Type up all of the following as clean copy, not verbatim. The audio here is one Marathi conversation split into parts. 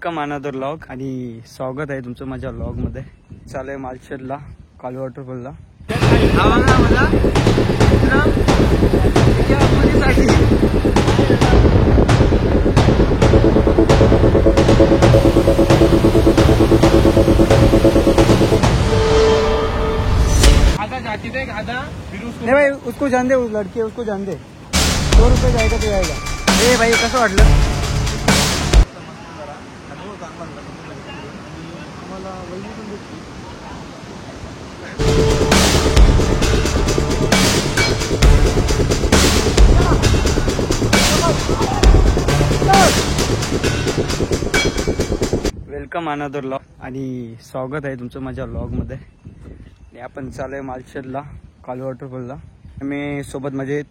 अनदर व्लॉग आणि स्वागत आहे तुमचं माझ्या व्लॉग मध्ये. चालू आहे मालशेजला काल वॉटरफॉलला. नहीं भाई उसको जान दे, उस लड़की है उसको जान दे. 100 रुपये जाएगा तो जाएगा. ए भाई कसं वाटलं? वेलकम अनदर व्लॉग आणि स्वागत आहे तुमचं माझ्या व्लॉग मध्ये. आपण चालू आहे मालशेजला काल वॉटरफॉलला. मी सोबत माझे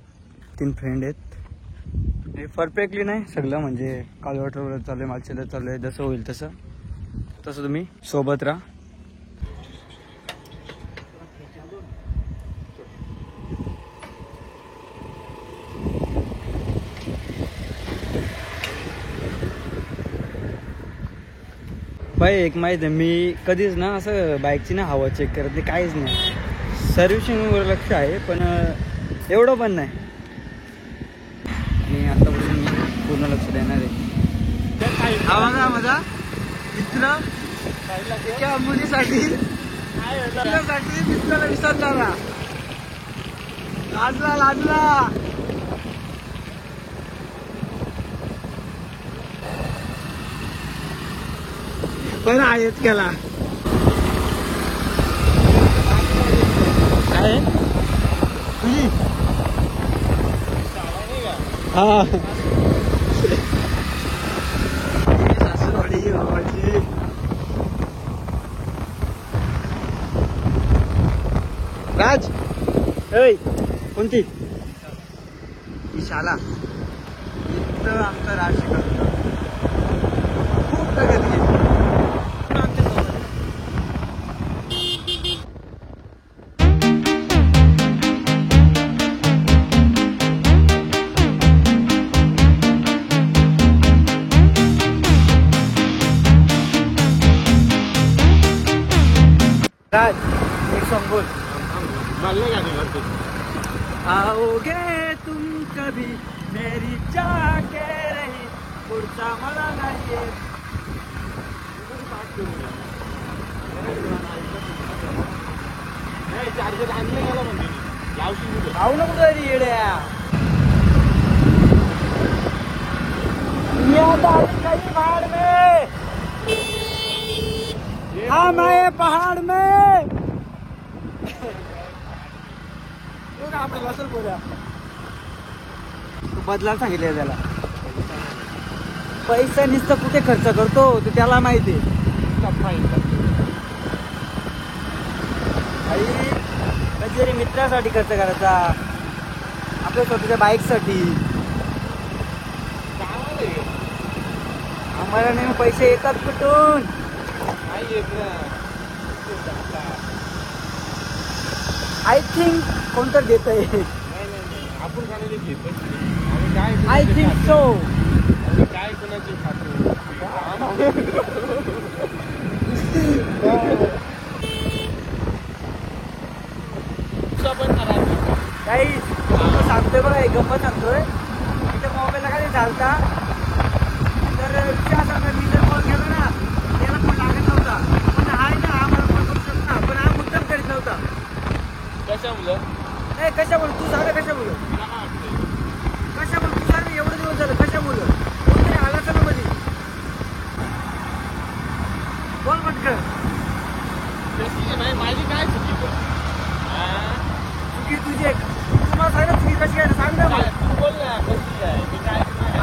3 फ्रेंड आहेत. परफेक्टली नाही सगळं म्हणजे काल वॉटरफॉलला चालू आहे, मालशेजला चालू आहे. जसं होईल तसं तुम्ही सोबत राहा. भाई एक माहिती आहे, मी कधीच ना असं बाईकची ना हवा चेक करत नाही, काहीच नाही. सर्व्हिसिंगवर लक्ष आहे पण एवढं पण नाही. आणि आतापासून मी पूर्ण लक्ष देणार आहे. हवा माझा मित्र त्या मुलीसाठी मित्राला विसरणारा लाजला. पण आहेच केला काय तुझी हा सासूवाडी बाबाची. राज कोणती ही शाला इथं आमचा राज शिकवतो. खूप प्रगती आहे. राज एक सॉन्ग बोल. आओगे तुम कभी मेरी जाके रही पुढचा मला नाही. जाऊ नको तरी येड्या. कहीं पहाड़ में हम आए पहाड़ में. तू बदला सांगितलं त्याला. पैसा नुसतं कुठे खर्च करतो ते त्याला माहिती. कधीतरी मित्रासाठी खर्च करायचा, आपल्या स्वतःच्या बाईकसाठी. आम्हाला नाही पैसे येतात कुठून. आय थिंक कोणतं देत आहे. I think so. काय कोणाची काही सांगतोय बघा, एक गप्पा सांगतोय. तिथे मोबाईलला काय चालता तर मी जर कॉल केला ना त्याला फोन लागत नव्हता. पण हाय ना हा मला फोन करू शकतो ना, पण हा मुद्दाम करीत नव्हता. कशामुळे तू सांग कशामुळे तू सांग. एवढं दिवस झालं कशामुळे कोणतरी आला ना मध्ये बोल पटकन. माझी काय चुकी तुझी तुम्हाला सांग चुकी कशी आहे सांग ना. बोल ना कशी आहे.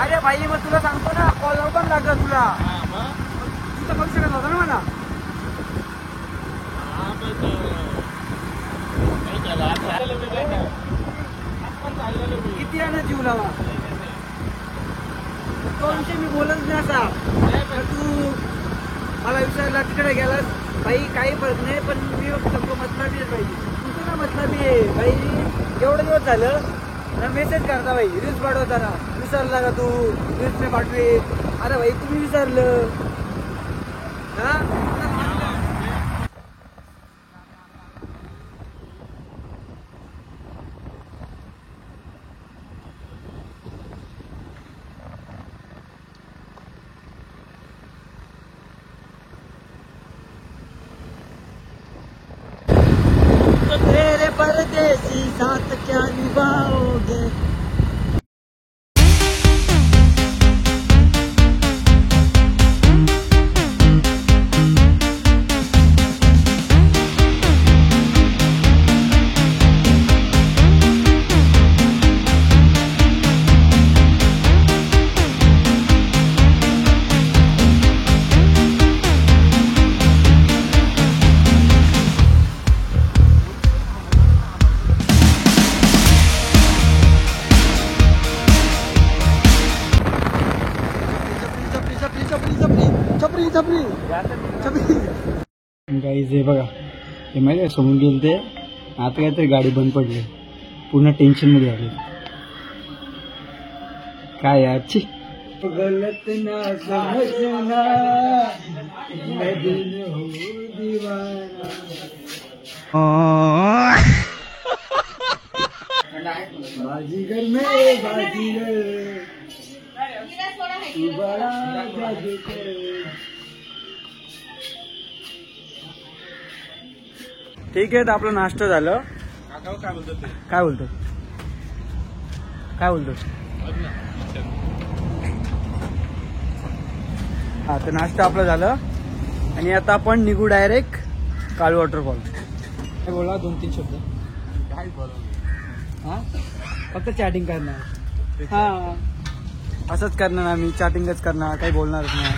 अरे भाई मग तुला सांगतो ना, कॉल पण लागला तुला. तू तर करू शकत होता ना मला. किती आहे ना जीव लावा तो विषय मी बोलत नाही असा. तू मला विचारला तिकडे गेलास भाई काही फरक नाही, पण मी सबको मतलबी आहे भाई. तुझं ना मतलबी आहे भाई. एवढं दिवस झालं ना मेसेज करता भाई, रील्स पाठवताना विसरला का तू रील्स नाही पाठवे. अरे भाई तुम्ही विसरलं तेरे परदेसी साथ क्या निभाओगे। गाईज हे बघा, हे माहिती आहे समोर गेले ते आता काहीतरी गाडी बंद पडली, पूर्ण टेन्शन मध्ये आले काय याची गलत ना समझना मैं दिल हूँ दीवाना। बाजीगर में बाजीगर तू बड़ा जादूगर। ठीक आहे, तर आपलं नाश्ता झालं. काय बोलतो ते? काय बोलतो काय बोलतो हा, तर नाश्ता आपलं झालं आणि आता आपण निघू डायरेक्ट काळू वॉटरफॉल. काय बोला 2-3 शब्द? काय बोलतो? हा, फक्त चॅटिंग करणार. हा, असंच करणार आम्ही, चॅटिंगच करणार, काही बोलणारच नाही.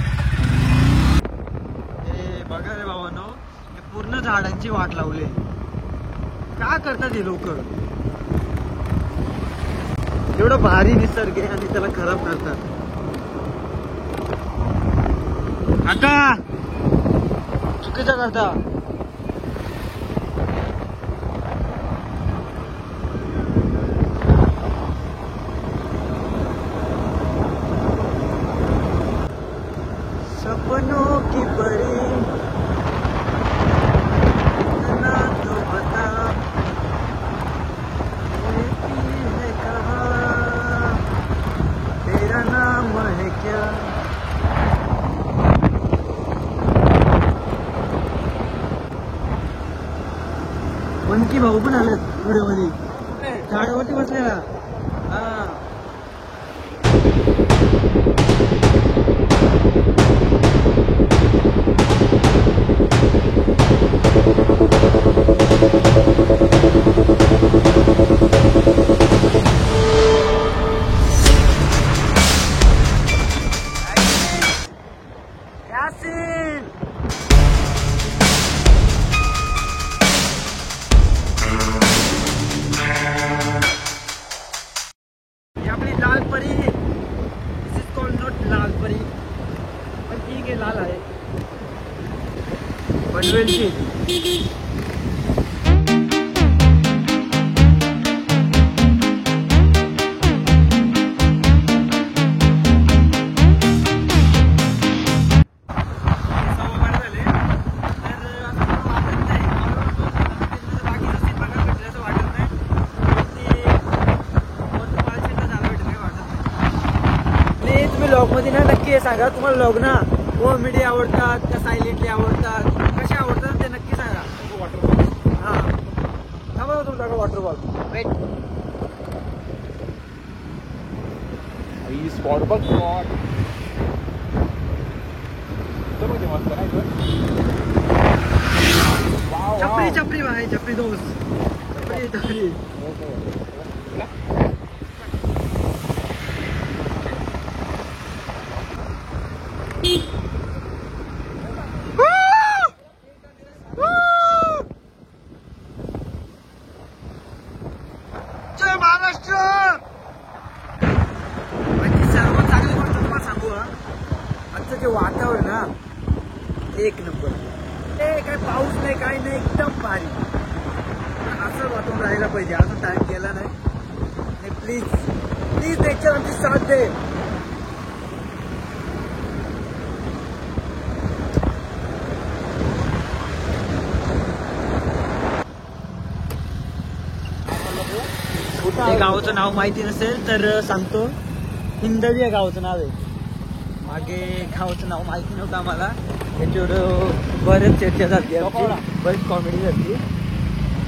बघा रे बाबांनो, पूर्ण झाडांची वाट लावली. का करतात हे लोक? एवढं भारी निसर्ग आहे आणि त्याला खराब करतात. काका चुकीचं करता. सपनों की परी बनकी भाऊ पण आलेत व्हिडिओमध्ये, झाडावरती बसलेला. हा, आपली लाल परी. दिस इज कॉल्ड नॉट लाल परी, पण ठीक आहे, लाल आहे. पनवेलची लॉग मध्ये ना नक्की हे सांगा, तुम्हाला लॉग ना कॉमेडी आवडतात का सायलेंटली आवडतात, कसे आवडतात ते नक्की सांगा. वॉटरफॉल, हा थांबा तुमचा वॉटरफॉल. वेट, स्पॉट बघ, स्पॉट मस्त नाही चपरी चपरी भाई, चपरी दोस्त, चपरी चपरी. जय महाराष्ट्र. सर्वात चांगली गोष्ट तुम्हाला सांगू, आजचं जे वातावरण ना एक नंबर. काही पाऊस नाही, काही नाही, एकदम भारी. असं वातावरण राहायला पाहिजे. अजून टाइम गेला नाही. प्लीज प्लीज नेचर आमची साथ दे. गावाचं नाव माहिती नसेल तर सांगतो. हिंदवी या गावाचं नाव आहे. मागे गावाचं नाव माहिती नव्हतं आम्हाला. याच्यावर बरेच चर्चा झाली आमची, बरीच कॉमेडी झाली.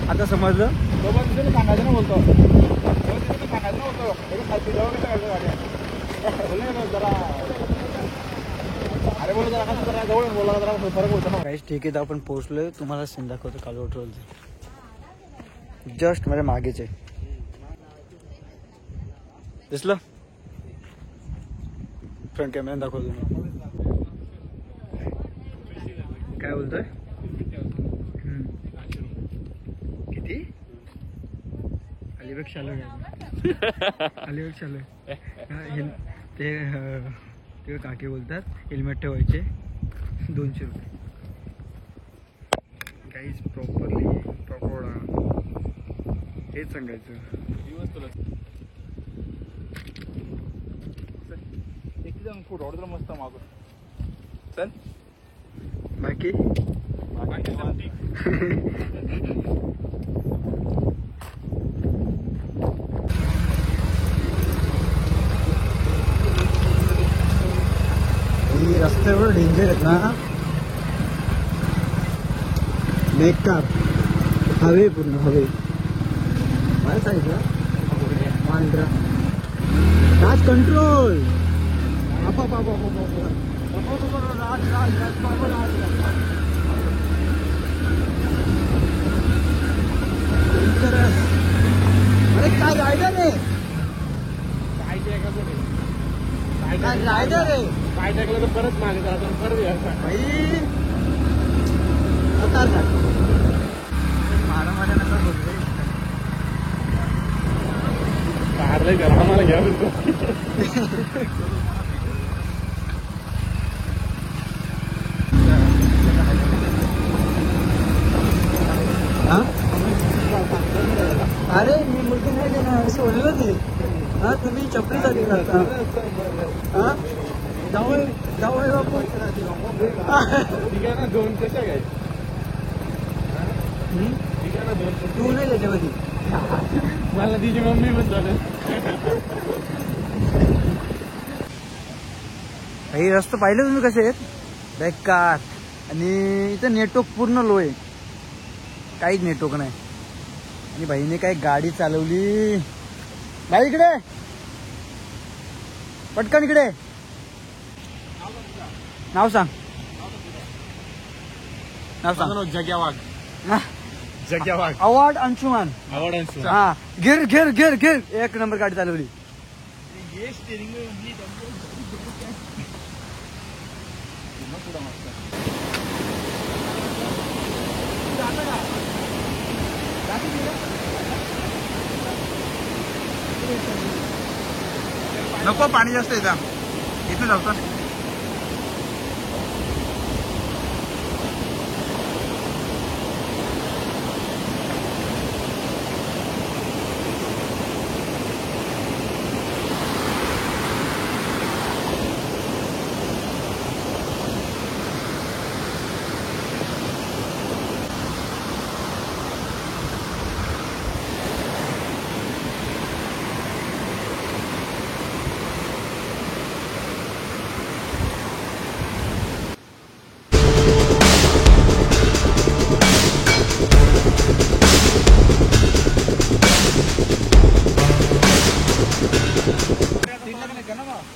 आता समजलं. सांगायचं ना बोलतो सांगायचं नव्हतं जरा. अरे बोल जरा कसं जरा जवळ बोला जरा फरक होतो ना. काहीच ठीक आहे. तर आपण पोहोचलोय. तुम्हाला सीन दाखवतो कालवट रोलचं. जस्ट माझ्या मागेच आहे. दिसलं? फ्रंट कॅमेरा दाखवतो. काय बोलतोय? किती? अलिबाग आलोय. अलिबाग आलोय. ते काकी बोलतात हेल्मेट ठेवायचे 200 रुपये. काहीच प्रॉपर हेच सांगायचं. एकदम फूड ऑर्डर मस्त मागून चल बाकी रस्त्यावर डेंजर आहेत ना. बेकार हवे पूर्ण हवे. काय सांगितलं? पांढरा राज कंट्रोल. अरे काय रायडर आहे. काय रायडर आहे. काय टाकलं तर परत मागे जातो परत भाई खतरनाक. मारा नका बोलतोय. कारला घरा आम्हाला घ्या म्हणतो. अरे मी मुलगी नाही देणार सोडलं ते. हा तुम्ही चपलीसाठी करता. हा जाऊ बापू. ठीक आहे ना 2 कशा घ्यायच्या. ठीक आहे ना 2 तू नाही त्याच्यामध्ये. मला तिची मम्मी पण झालं. काही रस्ते पाहिले तुम्ही कसे आहेत. बेकार. आणि इथं नेटवर्क पूर्ण लो आहे. काहीच नेटवर्क नाही. आणि भाईने काय गाडी चालवली. भाई इकडे पटकन इकडे. नाव सांग. जग्या वाघ. जग्या वाघ. अवॉर्ड अंशुमान. आवड हा गिर गिर गिर गिर. एक नंबर गाडी चालवली. नको पाणी जास्त येतं इथे जाऊ.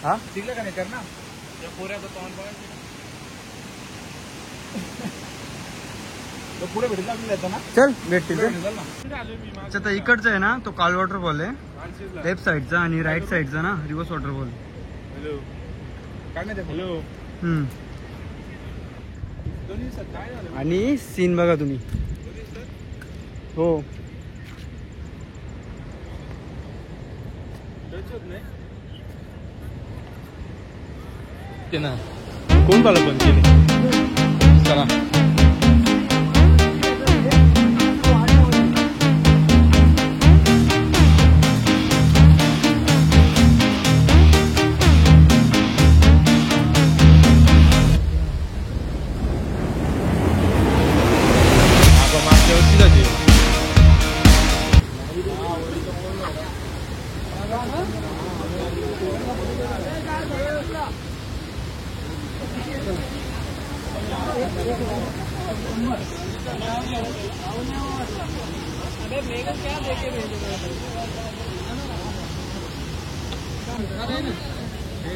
हा दिलं का नाही कर ना त्या पोऱ्याचं तोंड बघ. तो पुढे भेटला आपल्याला ना. चल भेटतील. ना तर इकडचं आहे ना तो काल वॉटरफॉल आहे. लेफ्ट साईडचा आणि राईट साईडचा ना रिव्हर्स वॉटरफॉल. हॅलो काय नाही हॅलो. आणि सीन बघा तुम्ही. हो ना कोण मला बंद केले. चला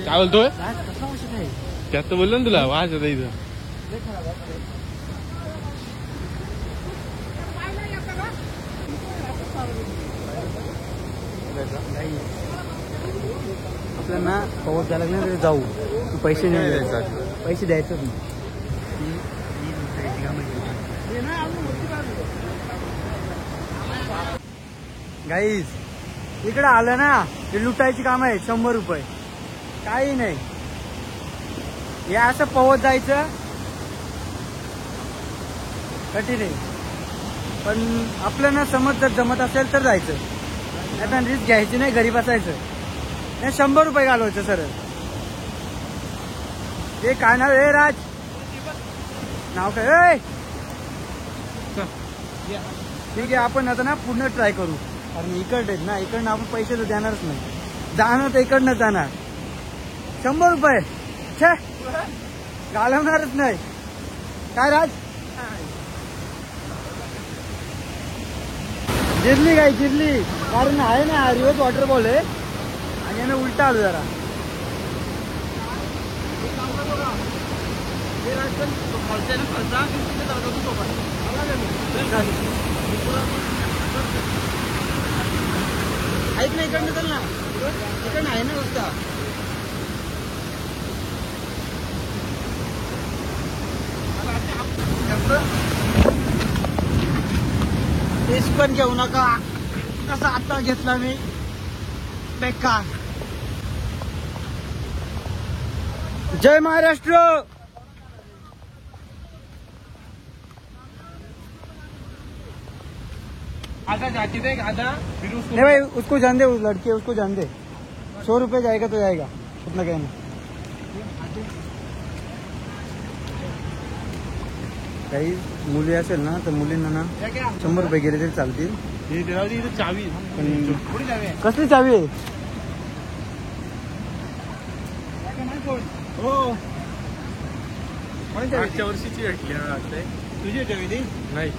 काय बोलतोय त्यात तर बोललो ना तुला वाज आता इथं. आपल्याला पाऊस द्यायला लागला तरी जाऊ. तू पैसे नाही द्यायचे, पैसे द्यायचंच नाही. गाईज इकडे आलं ना हे लुटायची काम आहे. 100 रुपये काही नाही. हे असं पवत जायचं कठीण आहे. पण आपल्याला समज जर जमत असेल तर जायचं, नाही रिस्क घ्यायची नाही, घरी बसायचं नाही. 100 रुपये घालवायचं सर. हे काय नाव आहे राज? नाव काय? ठीक आहे आपण आता ना पूर्ण ट्राय करू. कारण इकडे ना इकडनं आपण पैसे तर देणारच नाही. जाणार तर इकडनं जाणार. 100 रुपये छे घालवणारच नाही. काय राज? जिरली काय जिरली. कारण आहे ना रिव्हर्स वॉटरफॉल आहे आणि यानं उलटा आलो जरा. ऐक ना इकडनं चल ना. इकडनं आहे ना रस्ता. तेच पण घेऊ नका. कसा आता घेतला मी बेकार. जय महाराष्ट्र. आधा जाती थे आधा फिर उसको नहीं भाई उसको जान दे. उस लड़की है उसको जान दे. 100 रुपये जाएगा तो जाएगा. उतना कहना. काही मुली असेल ना तर मुलींना ना 100 रुपये गेले तरी चालतील. हे देवाची इथं चावी पण थोडी चावी आहे. कसली चावी आहे? हो मागच्या वर्षीची भेटली वाटतंय. तुझी चावी ती नाही.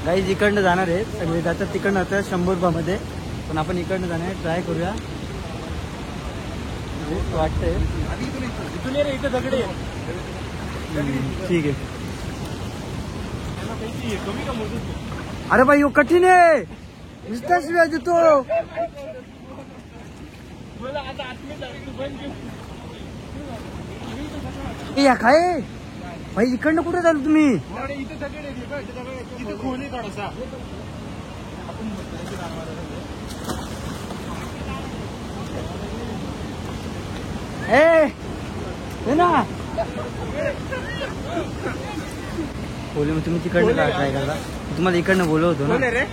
गाईज इकडनं जाणार आहे सगळे. जातात तिकडनं आता 100 रुपयामध्ये. पण आपण इकडनं जाणार आहे. ट्राय करूया. वाटतंय इथून ये रे. इथं दगडे ठीक आहे. कमी का मोठं. अरे भाई वो कठीण आहे. नुसता शिवाय देतो. मला आता आतमध्ये बंद या काय भाई इकडनं कुठे चालू तुम्ही? इथं दगड आहे. इथं खोली थोडासा. हे ना बोले मग तुम्ही तिकडनं काय ट्राय करता? तुम्हाला इकडनं बोलवतो ना. रे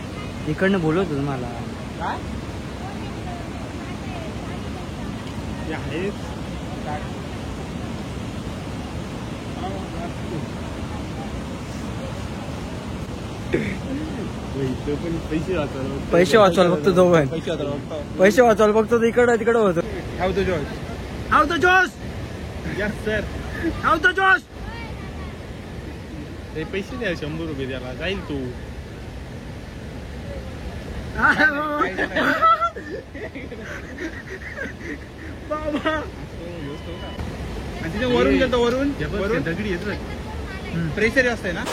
इकडनं बोलवतो तुम्हाला. काय पैसे वाचवायला फक्त दोघं. पैसे वाचवायला फक्त इकडं तिकडं होतं. हाव द जॉस. हाव द जोश. Yes sir. हाव द जोश. ते पैसे द्या 100 रुपये द्यायला जाईल तू. बाबा तिथे वरून गेलो. वरून दगडी येत प्रेशर जास्त आहे ना.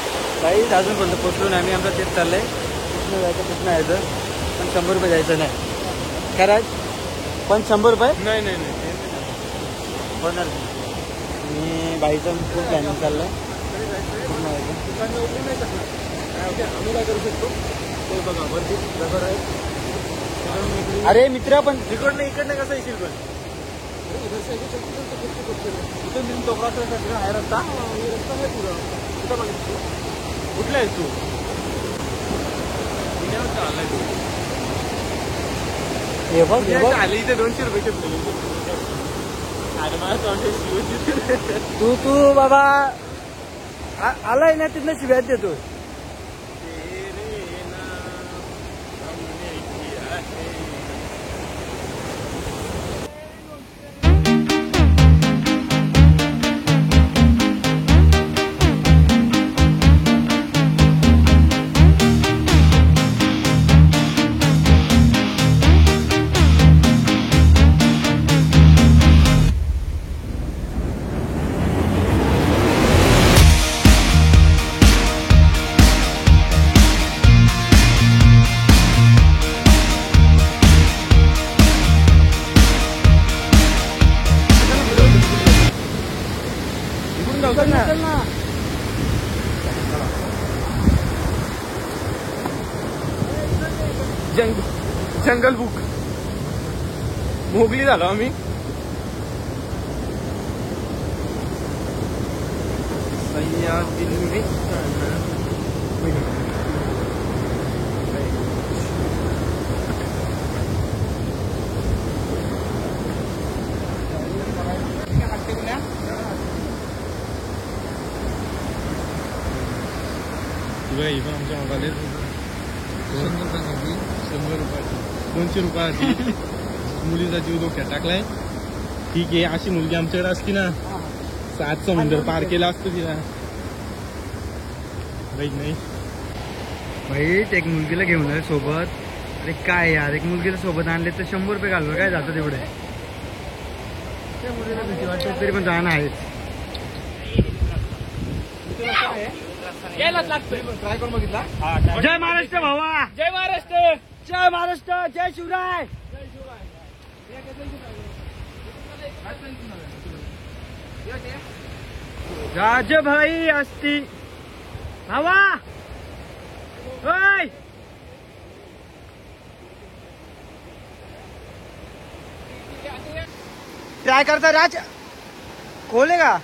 काही अजून पण पोचलो नाही आम्ही. आमचं तेच चाललंय. कुठनं जायचं कुठनं यायचं. पण 100 रुपये जायचं नाही. काय राज? पण 100 रुपये नाही नाही नाही होणार. आणि बाईचं खूप प्लॅनिंग चाललंय. कुठनं यायचं. आम्ही काय करू शकतो ते बघा वरती दगड आहे. अरे मित्र पण इकडनं कसं येशील पण इथून तिथून टोकराचा आहे रस्ता. कुठला आहेस तू? हे बघ हे बघ. आले इथे 200 रुपये. अरे मला तू बाबा आलाय ना तिथनं शिव्यात देतो. इकडून जाऊ ना. जंगल बुक मोगली झालो आम्ही. पण आमच्या मोबाईल 100 रुपयाची 200 रुपयाची मुलीचा जीव धोक्यात टाकलाय. ठीक आहे, अशी मुलगी आमच्याकडे असती ना 7 समुद्र पार केला असतो तिला. नाही भाई एक मुलगीला घेऊन आहे सोबत. अरे काय यार, एक मुलगीला सोबत आणले तर 100 रुपये घालवर काय जातं तेवढे. त्या मुलीला भीती वाटते तरी पण जाणं आहेच. ट्राय करून बघितला. जय महाराष्ट्र भावा, जय महाराष्ट्र, जय महाराष्ट्र, जय शिवराय. राजभाई असती भावा. ओय ट्राय करता राज खोलेगा.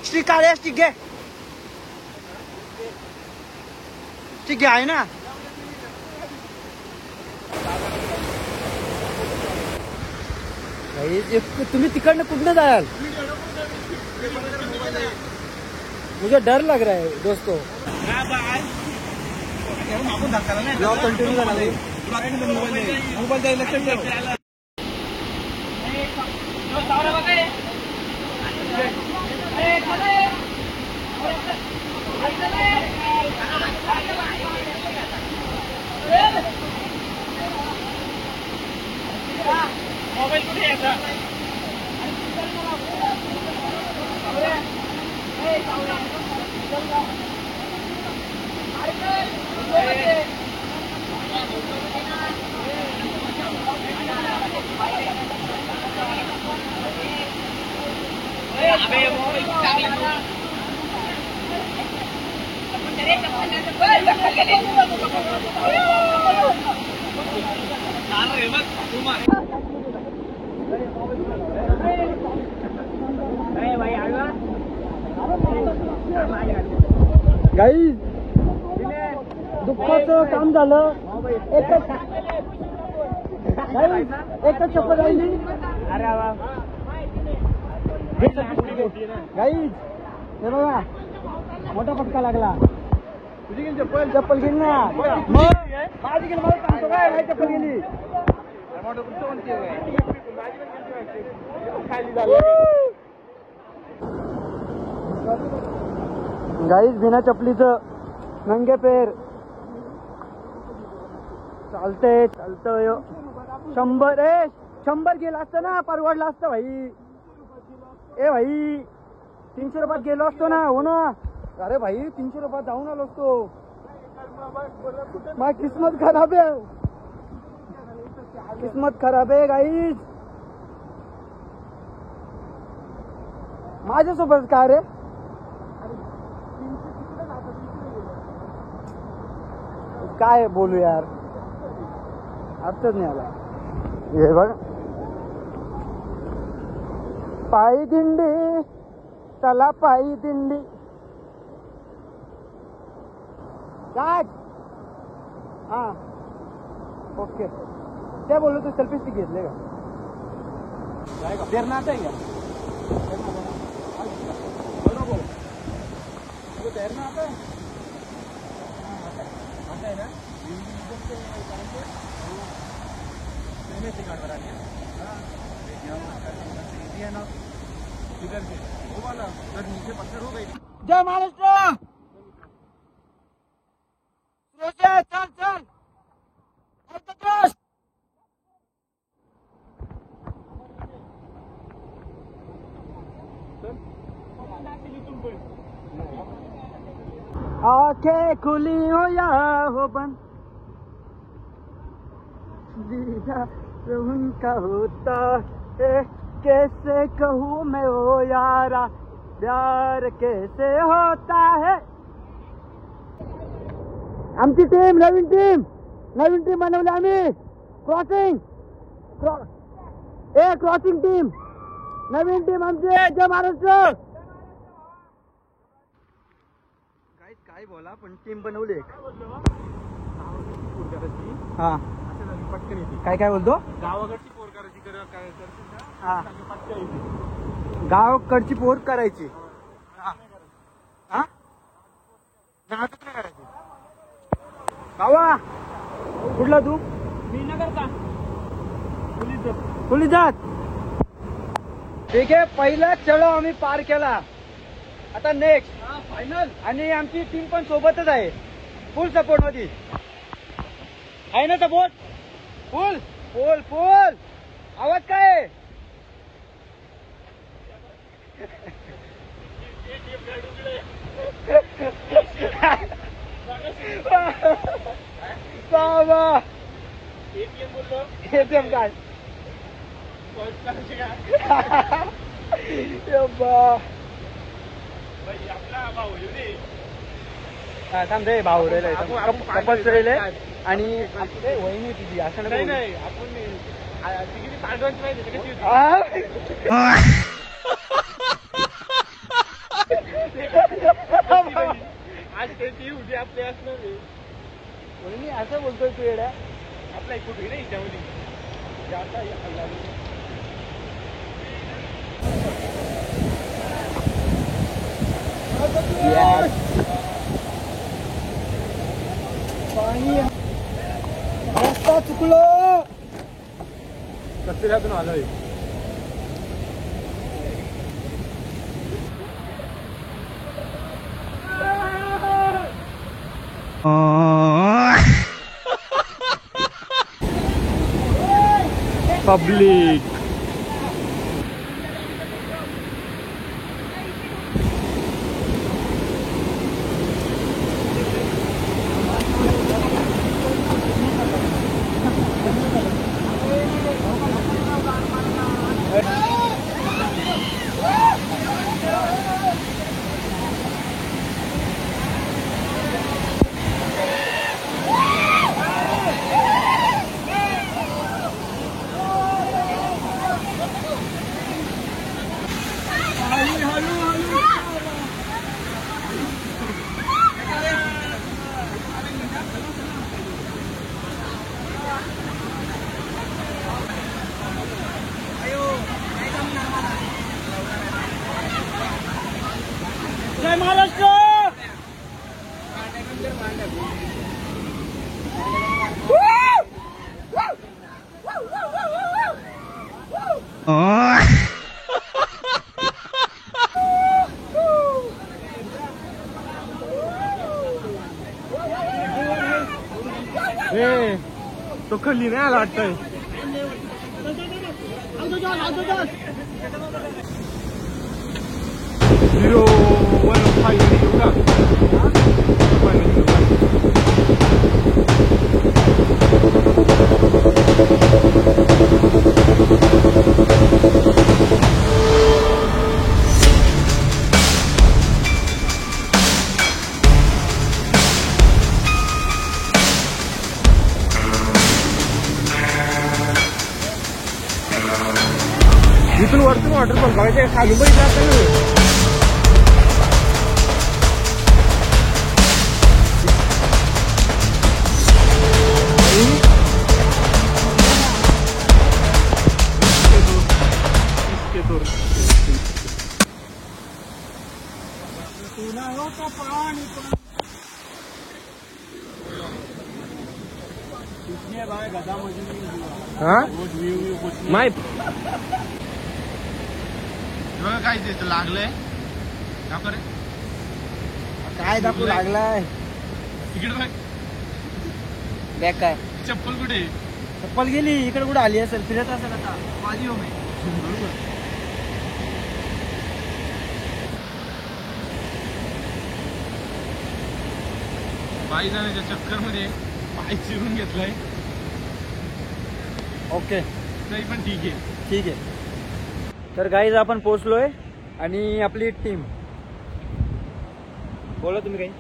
स्टिक काढे, स्टिक घे, स्टिक घे आहे ना. तुम्ही तिकडनं कुठनं जाल. मुझे डर लग रहा है दोस्तों. कंटिन्यू झाला मोबाईल द्यायला लक्षात ठेव. मोबाईल कुठे यायचा. गाईज दुःखाचं काम झालं. एकच चप्पल राहिली. गाईज हे बघा मोठा फटका लागला. तुझी गेली चप्पल. चप्पल गेली ना. मग माझी गेली, मला सांगतो काय माझी चप्पल गेली. गाईज बिना चपलीचं नंगे पेर चालतंय. 100 गेलं असतं ना, परवडलं असतं भाई. ए भाई 300 रुपयात गेलो असतो ना. हो ना. अरे भाई 300 रुपयात जाऊन आलो असतो. माझी किस्मत खराब आहे, किस्मत खराब आहे गाईज. माझ्यासोबत काय रे. काय बोलू यार, अर्थच नाही आला. हे बघ पायी दिंडी, चला पायी दिंडी. काय हा ओके. काय बोललो तू, सेल्फी स्टिक घेतले का. तैरना आता है क्या. तैरना आता है. आता है ना. जय महाराष्ट्र. चल चल आंखें खुली हो या हो बंद, दीदार उनका होता है. कैसे कहूँ मैं वो यारा प्यार कैसे होता है. आमची टीम नवीन टीम बनवली आम्ही. क्रॉसिंग क्रॉसिंग टीम नवीन टीम आमची. जय महाराष्ट्र. काय बोला पण टीम बनवली एक. हा पटकन येते. काय बोलतो. गावाकडची पोर करायची हा गावाकडची पोर करायची. बाबा कुठला तू. मी नगरचा. पोलीस जात. ठीक आहे पहिला चलो आम्ही पार केला. आता नेक्स्ट फायनल. आणि आमची टीम पण सोबतच आहे. फुल सपोर्ट मध्ये आहे ना सपोर्ट. फुल फुल फुल. आवाज काय आहे. बाबा एटीएम कार्ड. थांब रे भाऊ रे कपल्स रेले आणि वहिनी तुझी असं नाही. आपण तिकीट पाठवायची माहिती कशी होती. आज त्याची उद्या आपले असणार. वहिनी असं बोलतोय तू येड्या. आपला एक कुठे नाही त्यामध्ये पाणी रस्ता चुकलो. कचऱ्यातून आलोय. पब्लिक जय महाराष्ट्र. तो खाली नाही आला वाटतंय. Zero 105 एवढा. इथून वरतून वॉटरफॉल बघायचे. खाली बघितलं असतं माहित काय ते लागलंय. काय दाखवू लागलाय. तिकीट बघ. बॅग काय चप्पल कुठे. चप्पल गेली इकडे कुठे आली असेल. फिरत असेल आता. माझी होम आहे. बरोबर. पायी जाण्याच्या चक्कर मध्ये पाय चिरून घेतलाय. ओके नाही पण ठीक आहे. ठीक आहे. तर गाईज आपण पोचलोय आणि आपली टीम बोला तुम्ही काही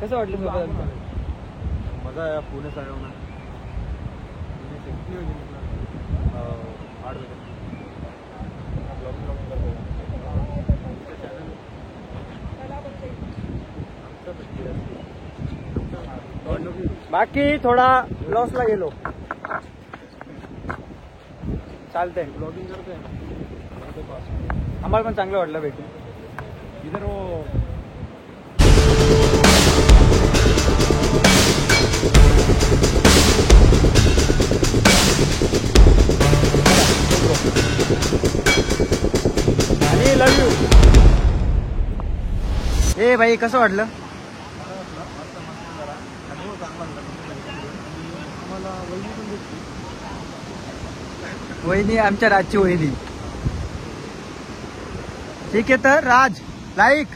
कसं वाटलं सोबत? मजा आहे पुणे साहेब बाकी थोडा लॉसला गेलो चालतंय. ब्लॉगिंग करतोय आम्हाला पण चांगलं वाटलं भेटून. इधर वो आणि लव यू. ए भाई कसं वाटलं? वहिनी आमच्या राजची वहिनी. ठीक आहे तर राज लाईक